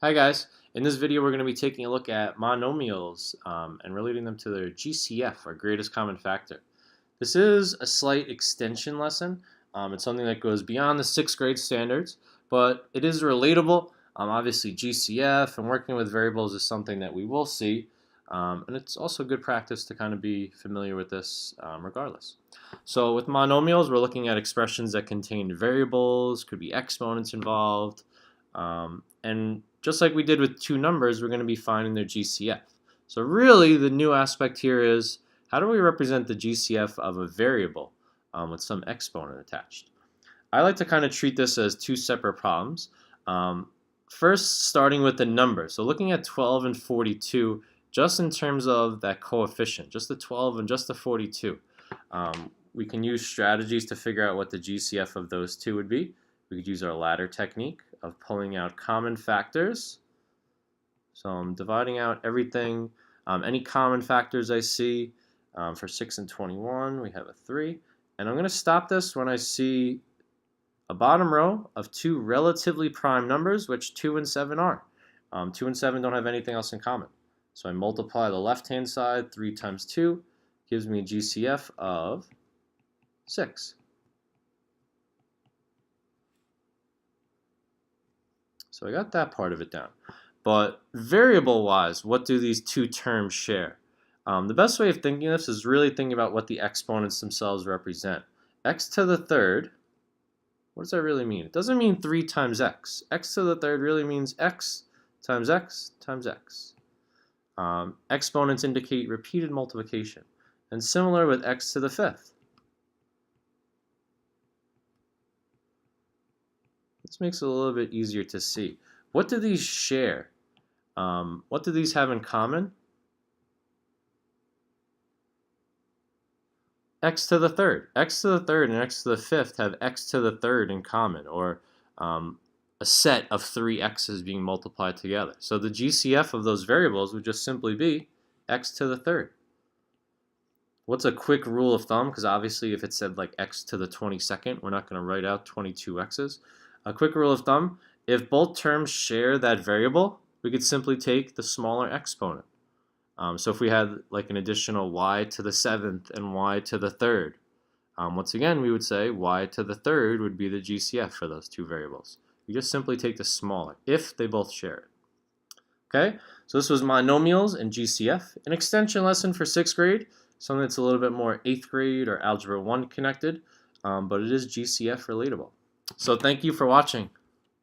Hi guys, in this video we're going to be taking a look at monomials and relating them to their GCF, or greatest common factor. This is a slight extension lesson. It's something that goes beyond the 6th grade standards, but it is relatable. Obviously GCF and working with variables is something that we will see, and it's also good practice to kind of be familiar with this regardless. So with monomials, we're looking at expressions that contain variables, could be exponents involved, and just like we did with two numbers, we're going to be finding their GCF. So really, the new aspect here is, how do we represent the GCF of a variable with some exponent attached? I like to kind of treat this as two separate problems. First, starting with the number. So looking at 12 and 42, just in terms of that coefficient, just the 12 and just the 42. We can use strategies to figure out what the GCF of those two would be. We could use our ladder technique of pulling out common factors. So I'm dividing out everything, any common factors I see. For 6 and 21, we have a 3. And I'm going to stop this when I see a bottom row of two relatively prime numbers, which 2 and 7 are. 2 and 7 don't have anything else in common. So I multiply the left-hand side. 3 times 2 gives me a GCF of 6. So I got that part of it down. But variable-wise, what do these two terms share? The best way of thinking of this is really thinking about what the exponents themselves represent. X to the third, what does that really mean? It doesn't mean 3 times x. X to the third really means x times x times x. Exponents indicate repeated multiplication. And similar with x to the fifth. This makes it a little bit easier to see. What do these share? What do these have in common? X to the third. X to the third and x to the fifth have x to the third in common, or a set of 3 x's being multiplied together. So the GCF of those variables would just simply be x to the third. What's a quick rule of thumb? Because obviously if it said like x to the 22nd, we're not going to write out 22 x's. A quick rule of thumb, if both terms share that variable, we could simply take the smaller exponent. So if we had like an additional y to the 7th and y to the 3rd, once again we would say y to the 3rd would be the GCF for those two variables. You just simply take the smaller if they both share it. Okay, so this was monomials and GCF, an extension lesson for 6th grade, something that's a little bit more 8th grade or Algebra 1 connected, but it is GCF relatable. So thank you for watching.